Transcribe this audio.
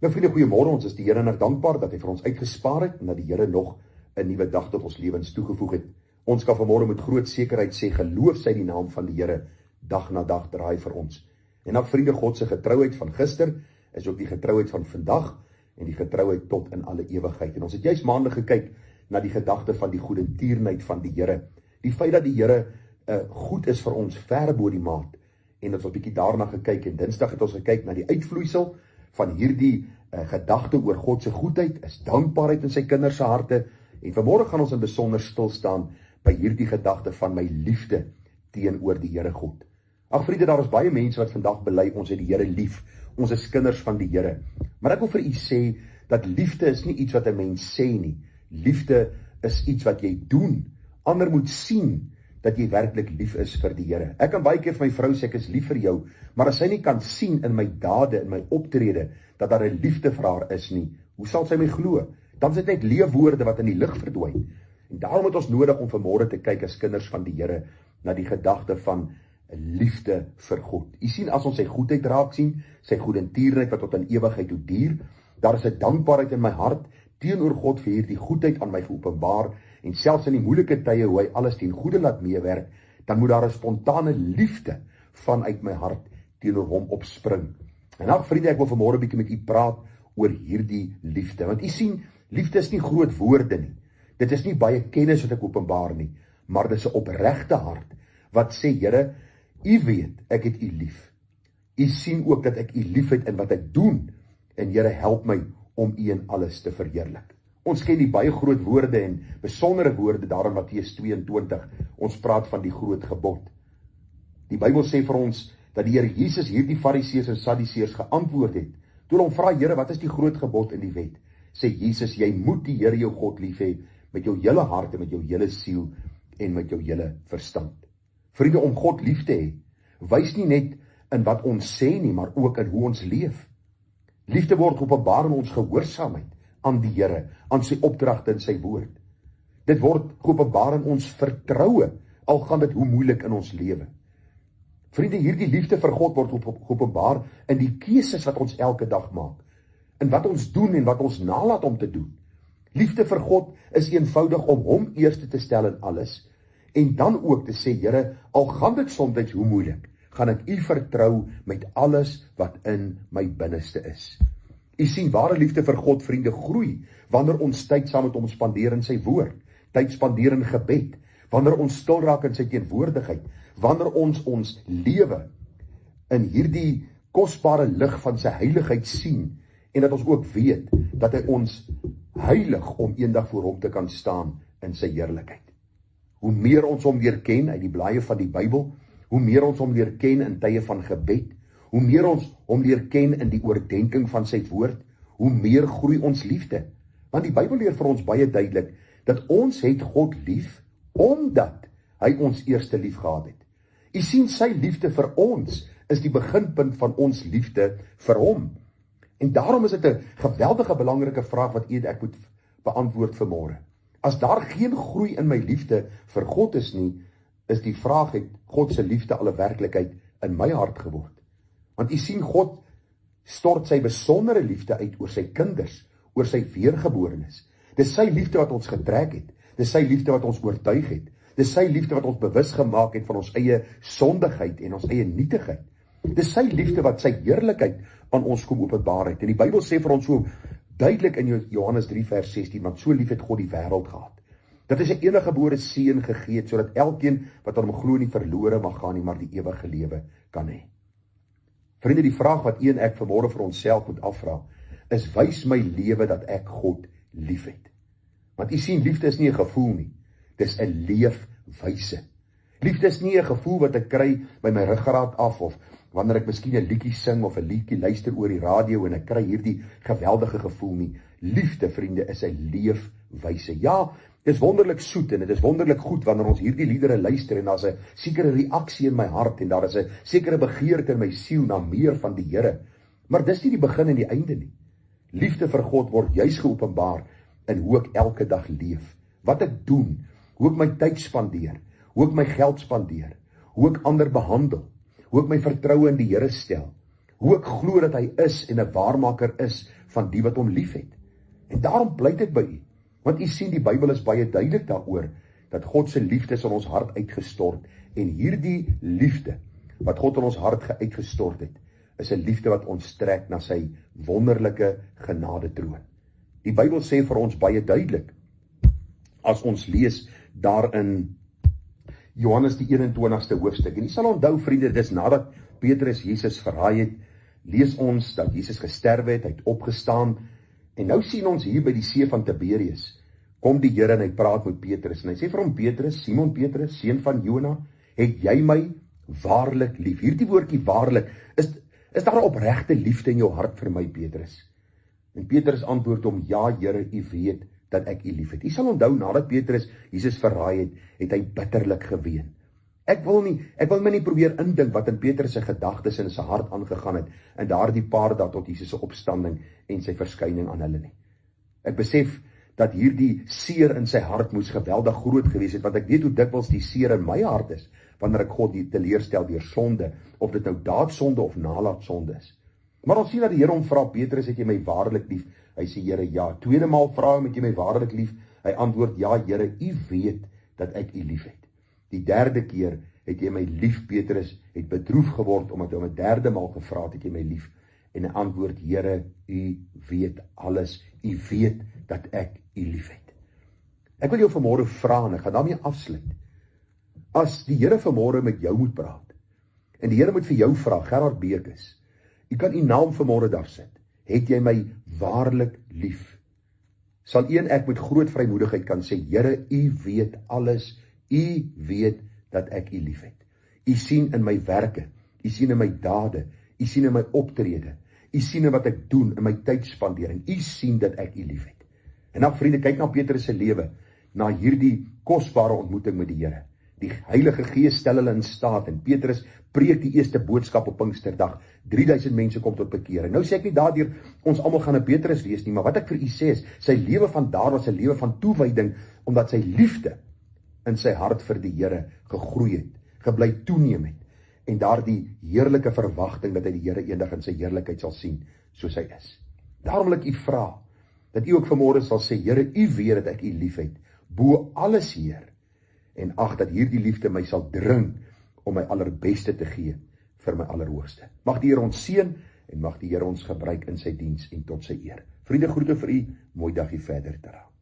Nou vriende, goeiemôre, ons is die Here nou dankbaar dat hy vir ons uitgespaar het en dat die Here nog 'n nuwe dag tot ons lewens toegevoeg het. Ons kan vanmôre met groot sekerheid sê, geloof sy die naam van die Here, dag na dag draai vir ons. En dan vriende, God se getrouheid van gister is ook die getrouheid van vandag en die getrouheid tot in alle ewigheid. En ons het juist maandag gekyk na die gedagte van die goedertierenheid van die Here. Die feit dat die Here goed is vir ons ver bo die maat. En ons het 'n bietjie daarna gekyk en Dinsdag het ons gekyk na die uitvloeisel van hierdie gedagte oor God se goedheid, is dankbaarheid in sy kinders se harte. En vanmôre gaan ons in besonder stil staan by hierdie gedagte van my liefde teenoor die Here God. Ag vriende, daar is baie mense wat vandag bely ons het die Here lief. Ons is kinders van die Here. Maar ek wil vir u sê dat liefde is nie iets wat 'n mens sê nie. Liefde is iets wat jy doen. Ander moet sien dat jy werklik lief is vir die Here. Ek kan baie keer vir my vrou sê ek is lief vir jou, maar as sy nie kan sien in my dade, in my optrede, dat daar 'n liefde vir haar is nie, hoe sal sy my glo? Dan is dit net leefwoorde wat in die lug verdwyn. En daarom het ons nodig om vanmôre te kyk as kinders van die Here na die gedagte van liefde vir God. U sien, as ons sy goedheid raak sien, sy goedertierenheid wat tot in ewigheid toe duur, daar is 'n dankbaarheid in my hart teenoor God vir hierdie goedheid aan my geopenbaar, en selfs in die moeilike tye hoe hy alles ten goeie laat meewerk, dan moet daar 'n spontane liefde vanuit my hart teenoor hom opspring. En nou vriende, ek wil vanmôre 'n bietjie met u praat oor hierdie liefde, want u sien, liefde is nie groot woorde nie. Dit is nie baie kennis wat ek openbaar nie, maar dit is 'n opregte hart wat sê, Here, u weet ek het u lief. U sien ook dat ek u liefhet in wat ek doen, en Here, help my om u in alles te verheerlik. Ons ken die baie groot woorde en besondere woorde daar in Matteus 22. Ons praat van die groot gebod. Die Bybel sê vir ons dat die Here Jesus hierdie Fariseërs en Sadduseërs geantwoord het. Toe hulle hom vra, Here, wat is die groot gebod in die wet? Sê Jesus, jy moet die Here jou God lief hê met jou hele hart en met jou hele siel en met jou hele verstand. Vriende, om God lief te hê, wys nie net in wat ons sê nie, maar ook in hoe ons leef. Liefde word openbaar in ons gehoorsaamheid aan die Here, aan sy opdragte en sy woord. Dit word openbaar in ons vertroue, al gaan dit hoe moeilik in ons lewe. Vriende, hierdie liefde vir God word openbaar in die keuses wat ons elke dag maak, in wat ons doen en wat ons nalat om te doen. Liefde vir God is eenvoudig om hom eerste te stel in alles, en dan ook te sê, Here, al gaan dit soms hoe moeilik, gaan ek u vertrou met alles wat in my binneste is. U sien, ware liefde vir God, vriende, groei, wanneer ons tyd saam met hom spandeer in sy woord, tyd spandeer in gebed, wanneer ons stil raak in sy teenwoordigheid, wanneer ons lewe in hierdie kosbare lig van sy heiligheid sien, en dat ons ook weet, dat hy ons heilig om eendag voor hom te kan staan in sy heerlikheid. Hoe meer ons hom leer ken uit die blaaie van die Bybel, hoe meer ons hom leer ken in tye van gebed, hoe meer ons hom leer ken in die oordeenking van sy woord, hoe meer groei ons liefde. Want die Bybel leer vir ons baie duidelik, dat ons het God lief, omdat hy ons eerste lief gehad het. U sien, sy liefde vir ons is die beginpunt van ons liefde vir hom. En daarom is dit 'n geweldige belangrike vraag wat ek moet beantwoord vanmôre. As daar geen groei in my liefde vir God is nie, is die vraag, het God se liefde al 'n werklikheid in my hart geword? Want u sien, God stort sy besondere liefde uit oor sy kinders, oor sy weergeborenes. Dis sy liefde wat ons getrek het. Dis sy liefde wat ons oortuig het. Dis sy liefde wat ons bewus gemaak het van ons eie sondigheid en ons eie nietigheid. Dis sy liefde wat sy heerlikheid aan ons kom openbaar het. En die Bybel sê vir ons so duidelik in Johannes 3 vers 16, want so lief het God die wêreld gehad, dat hy sy enige gebore seun gegee het, sodat elkeen wat aan hom glo nie verlore mag gaan nie, maar die ewige lewe kan hê. Vriende, die vraag wat u en ek vanmôre vir onsself moet afvra, is, wys my lewe dat ek God lief het? Want u sien, liefde is nie 'n gevoel nie, dis 'n leefwyse. Liefde is nie 'n gevoel wat ek kry by my ruggraat af, of wanneer ek miskien 'n liedjie sing of 'n liedjie luister oor die radio en ek kry hierdie geweldige gevoel nie. Liefde, vriende, is 'n leefwyse. Ja, dit is wonderlik soet en dit is wonderlik goed wanneer ons hierdie liedere luister en daar's 'n sekere reaksie in my hart en daar is 'n sekere begeerte in my siel na meer van die Here. Maar dis nie die begin en die einde nie. Liefde vir God word juis geopenbaar in hoe ek elke dag leef, wat ek doen, hoe ek my tyd spandeer, hoe ek my geld spandeer, hoe ek ander behandel, hoe ek my vertroue in die Here stel, Hoe ek glo dat hy is en 'n waarmaker is van die wat hom liefhet. En daarom pleit ek by u. Want u sien, die Bybel is baie duidelik daaroor, dat God se liefde is in ons hart uitgestort. En hierdie liefde, wat God in ons hart uitgestort het, is 'n liefde wat ons trek na sy wonderlike genadetroon. Die Bybel sê vir ons baie duidelik, as ons lees daar in Johannes die 21ste hoofstuk, en jy sal onthou, vriende, dis nadat Petrus Jesus verraai het, lees ons dat Jesus gesterwe het, hy het opgestaan, en nou sien ons hier by die see van Tiberius, kom die Here en hy praat met Petrus, en hy sê vir hom, Petrus, Simon Petrus, seun van Jona, het jy my waarlik lief? Hierdie woordjie waarlik, is daar 'n opregte liefde in jou hart vir my, Petrus? En Petrus antwoord hom, ja Here, u weet dat ek u liefhet. U sal onthou, nadat Petrus Jesus verraai het, het hy bitterlik geween. Ek wil my nie probeer indink wat in Petrus se gedagtes en sy hart aangegaan het in daardie paar dae tot Jesus se opstanding en sy verskyning aan hulle nie. Ek besef dat hierdie seer in sy hart moes geweldig groot gewees het, want ek weet hoe dikwels die seer in my hart is, wanneer ek God teleurstel deur sonde, of dit nou daadsonde of nalaatsonde is. Maar ons sien dat die Here hom vra, Petrus, het jy my waarlik lief? Hy sê, Here, ja. Tweede maal vra hom, het jy my waarlik lief? Hy antwoord, ja Here, u weet dat ek u lief het. Die derde keer het jy my lief, Petrus, het bedroef geword, omdat hy om 'n derde maal gevra het jy my lief? En hy antwoord, Here, u weet alles, u weet dat ek u lief het. Ek wil jou vanmôre vra, en ek gaan daarmee afsluit. As die Here vanmôre met jou moet praat, en die Here moet vir jou vra, Gerard Beekes, u kan u naam vanmôre daar sit, het jy my waarlik lief? Sal u en ek met groot vrymoedigheid kan sê, Here, u weet alles, u weet dat ek u lief het. U sien in my werke, u sien in my dade, u sien in my optrede, u sien in wat ek doen, in my tydspandering, u sien dat ek u lief het. En nou vriende, kyk na Petrus se lewe, na hierdie kosbare ontmoeting met die Here. Die Heilige Gees stel hulle in staat, en Petrus preek die eerste boodskap op Pinksterdag, 3000 mense kom tot bekering. Nou sê ek nie daardeur, ons almal gaan 'n Petrus wees nie, maar wat ek vir u sê is, sy lewe van daar was 'n lewe van toewyding, omdat sy liefde in sy hart vir die Here gegroei het, gebly toeneem het, en daardie heerlike verwagting dat hy die Here eendag in sy heerlikheid sal sien, soos hy is. Daarom wil ek u vra, dat u ook vanmôre sal sê, Here, u weet dat ek u lief het, bo alles Heer, en ag dat hierdie liefde my sal dring, om my allerbeste te gee, vir my allerhoogste. Mag die Here ons seën, en mag die Here ons gebruik in sy diens, en tot sy eer. Vriende, groete vir u, mooi dagie verder te raak.